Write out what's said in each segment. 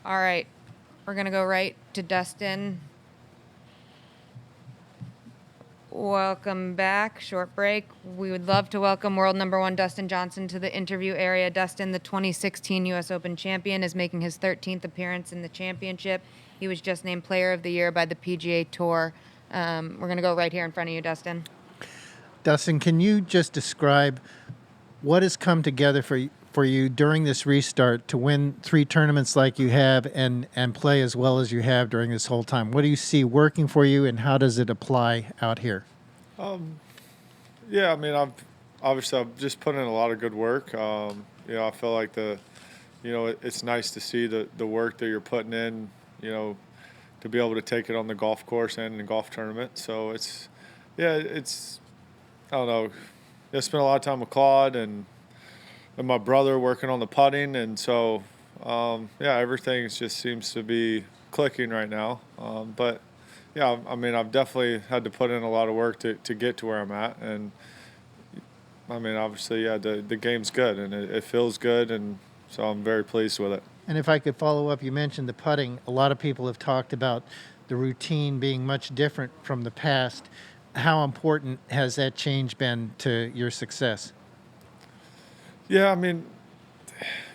All right, we're going to go right to Dustin. Welcome back. Short break. We would love to welcome world number one Dustin Johnson to the interview area. Dustin, the 2016 U.S. Open champion, is making his 13th appearance in the championship. He was just named Player of the Year by the PGA Tour. We're going to go right here in front of you, Dustin. Dustin, can you just describe what has come together for you during this restart to win 3 tournaments like you have and play as well as you have during this whole time? What do you see working for you, and how does it apply out here? Yeah, I mean, I've just put in a lot of good work. I feel like it's nice to see the work that you're putting in, to be able to take it on the golf course and in the golf tournament. So I don't know. I spent a lot of time with Claude and my brother working on the putting, and so everything just seems to be clicking right now. But yeah, I mean, I've definitely had to put in a lot of work to get to where I'm at, and I mean, obviously, the game's good and it feels good, and so I'm very pleased with it. And if I could follow up, you mentioned the putting. A lot of people have talked about the routine being much different from the past. How important has that change been to your success? Yeah, I mean,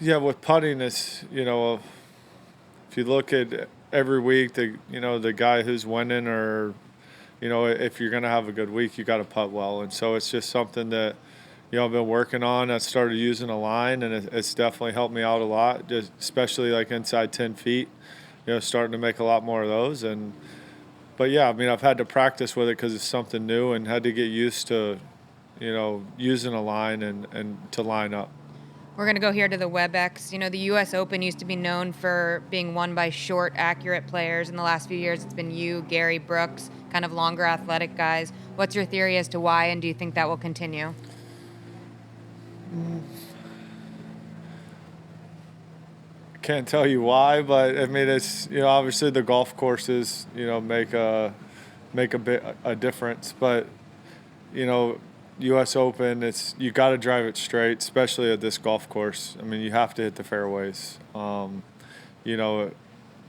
with putting, if you look at every week, the guy who's winning, or if you're gonna have a good week, you got to putt well, and so it's just something that I've been working on. I started using a line, and it's definitely helped me out a lot, just especially like inside 10 feet. Starting to make a lot more of those, but yeah, I mean, I've had to practice with it because it's something new, and had to get used to using a line and to line up. We're going to go here to the WebEx. The U.S. Open used to be known for being won by short, accurate players. In the last few years, it's been you, Gary Brooks, kind of longer, athletic guys. What's your theory as to why, and do you think that will continue? Can't tell you why, but I mean, it's obviously the golf courses make a difference, but U.S. Open, you got to drive it straight, especially at this golf course. I mean, you have to hit the fairways. And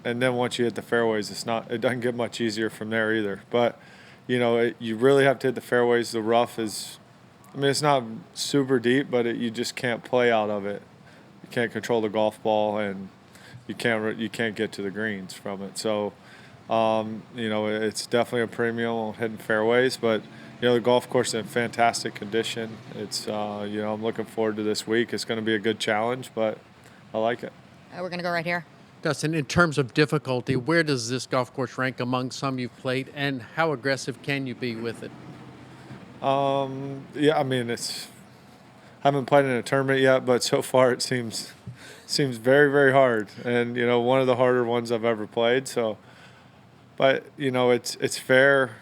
then once you hit the fairways, it doesn't get much easier from there either. But you really have to hit the fairways. The rough is, I mean, it's not super deep, but you just can't play out of it. You can't control the golf ball, and you can't get to the greens from it. So, it's definitely a premium on hitting fairways, but the golf course is in fantastic condition. It's, I'm looking forward to this week. It's going to be a good challenge, but I like it. We're going to go right here. Dustin, in terms of difficulty, where does this golf course rank among some you've played, and how aggressive can you be with it? I mean, haven't played in a tournament yet, but so far it seems very, very hard, and one of the harder ones I've ever played. So, but it's fair.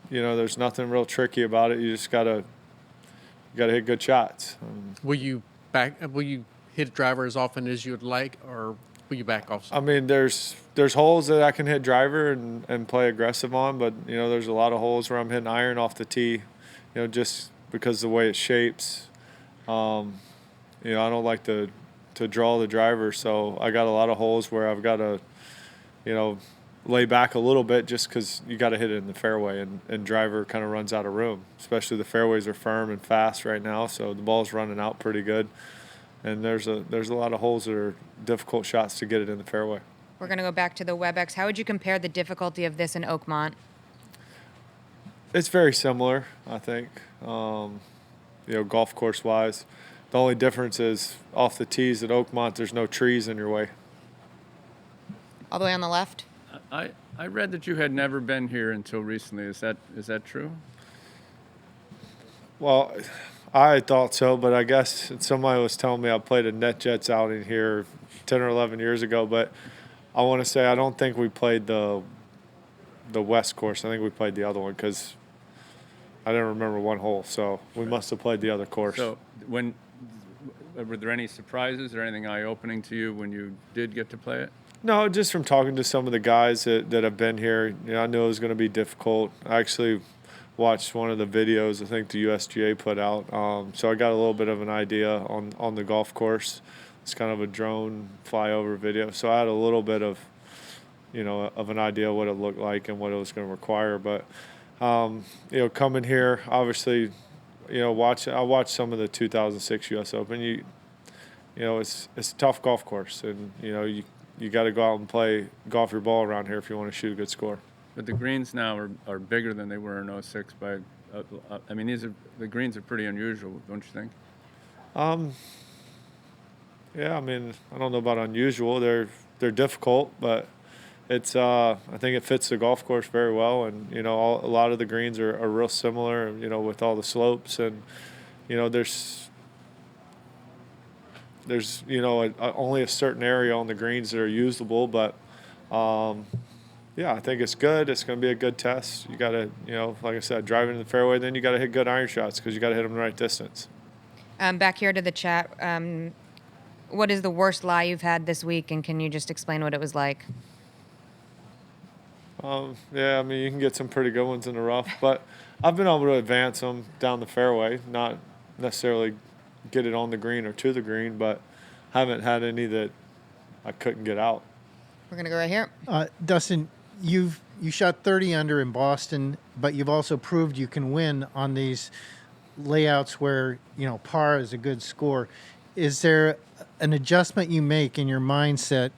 There's nothing real tricky about it. You just gotta hit good shots. Will you hit a driver as often as you'd like, or will you back off? I mean, there's holes that I can hit driver and play aggressive on, but there's a lot of holes where I'm hitting iron off the tee, just because of the way it shapes. I don't like to draw the driver, so I got a lot of holes where I've got to, lay back a little bit, just because you got to hit it in the fairway, and driver kind of runs out of room. Especially the fairways are firm and fast right now, so the ball's running out pretty good. And there's a lot of holes that are difficult shots to get it in the fairway. We're going to go back to the WebEx. How would you compare the difficulty of this in Oakmont? It's very similar, I think. Golf course wise, the only difference is off the tees at Oakmont, there's no trees in your way. All the way on the left. I read that you had never been here until recently. Is that true? Well, I thought so, but I guess somebody was telling me I played a NetJets outing here 10 or 11 years ago. But I want to say I don't think we played the West course. I think we played the other one, because I didn't remember one hole. So we must have played the other course. So were there any surprises or anything eye-opening to you when you did get to play it? No, just from talking to some of the guys that have been here, I knew it was going to be difficult. I actually watched one of the videos I think the USGA put out, so I got a little bit of an idea on the golf course. it's kind of a drone flyover video. So I had a little bit of, of an idea what it looked like and what it was going to require. But, coming here, obviously, I watched some of the 2006 U.S. Open. It's a tough golf course, and you got to go out and play golf your ball around here if you want to shoot a good score. But the greens now are bigger than they were in '06 by, I mean, the greens are pretty unusual, don't you think? Yeah, I mean, I don't know about unusual. They're difficult, but it's I think it fits the golf course very well, and a lot of the greens are real similar, with all the slopes, and there's only a certain area on the greens that are usable, but yeah, I think it's good. It's going to be a good test. You got to, like I said, drive into the fairway, then you got to hit good iron shots because you got to hit them the right distance. Back here to the chat, what is the worst lie you've had this week, and can you just explain what it was like? Yeah, I mean, you can get some pretty good ones in the rough, but I've been able to advance them down the fairway, not necessarily get it on the green or to the green, but haven't had any that I couldn't get out. We're going to go right here. Dustin, you shot 30 under in Boston, but you've also proved you can win on these layouts where par is a good score. Is there an adjustment you make in your mindset,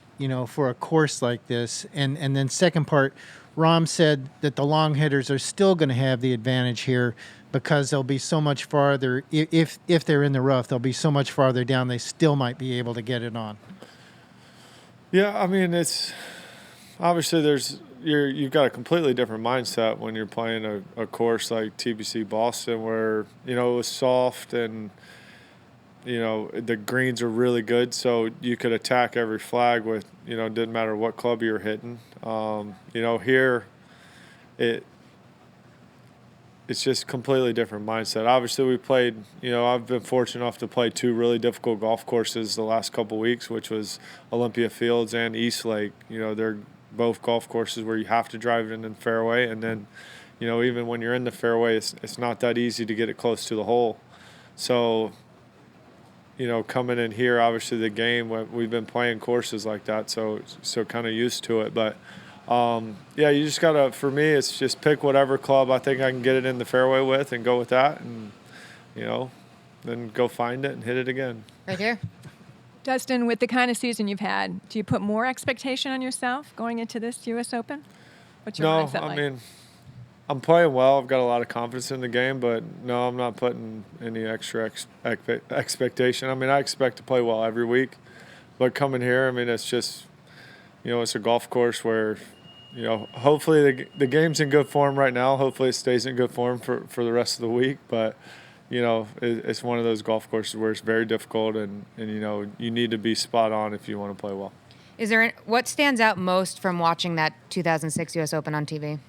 for a course like this? And then second part, Rahm said that the long hitters are still going to have the advantage here because they'll be so much farther. If they're in the rough, they'll be so much farther down. They still might be able to get it on. Yeah, I mean, it's obviously you've got a completely different mindset when you're playing a course like TPC Boston, where it was soft and the greens are really good, so you could attack every flag with didn't matter what club you were hitting. Here it's just completely different mindset. Obviously, we played, I've been fortunate enough to play two really difficult golf courses the last couple weeks, which was Olympia Fields and East Lake. They're both golf courses where you have to drive it in the fairway, and then even when you're in the fairway, it's not that easy to get it close to the hole. So coming in here, obviously the game, we've been playing courses like that, so kind of used to it. But yeah, you just gotta. For me, it's just pick whatever club I think I can get it in the fairway with, and go with that, and then go find it and hit it again. Right here. Dustin, with the kind of season you've had, do you put more expectation on yourself going into this U.S. Open? What's your mindset like? I mean, I'm playing well. I've got a lot of confidence in the game, but no, I'm not putting any extra expectation. I mean, I expect to play well every week, but coming here, I mean, it's just, it's a golf course where, hopefully the game's in good form right now. Hopefully it stays in good form for the rest of the week, but it's one of those golf courses where it's very difficult, and you need to be spot on if you want to play well. What stands out most from watching that 2006 U.S. Open on TV?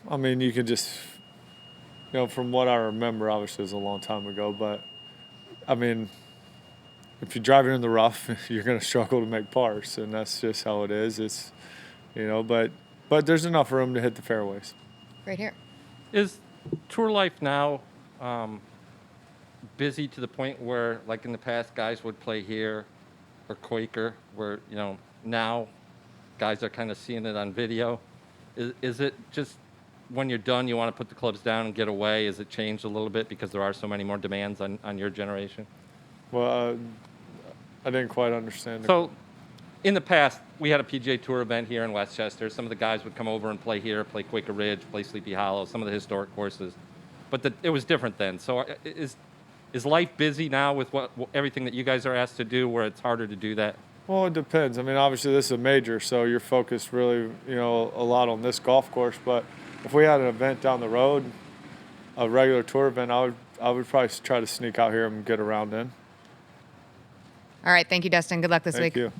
I mean, you could just, from what I remember, obviously it was a long time ago, but I mean, if you're driving in the rough, you're going to struggle to make pars, and that's just how it is. It's, but there's enough room to hit the fairways. Right here. Is tour life now busy to the point where, like in the past, guys would play here or Quaker, where, now guys are kind of seeing it on video? Is it just when you're done, you want to put the clubs down and get away? Has it changed a little bit because there are so many more demands on your generation? Well, I didn't quite understand. So, in the past, we had a PGA Tour event here in Westchester. Some of the guys would come over and play here, play Quaker Ridge, play Sleepy Hollow, some of the historic courses. But it was different then. So, is life busy now with everything that you guys are asked to do, where it's harder to do that? Well, it depends. I mean, obviously this is a major, so you're focused really, a lot on this golf course. But if we had an event down the road, a regular tour event, I would probably try to sneak out here and get around in. All right. Thank you, Dustin. Good luck this week. Thank you.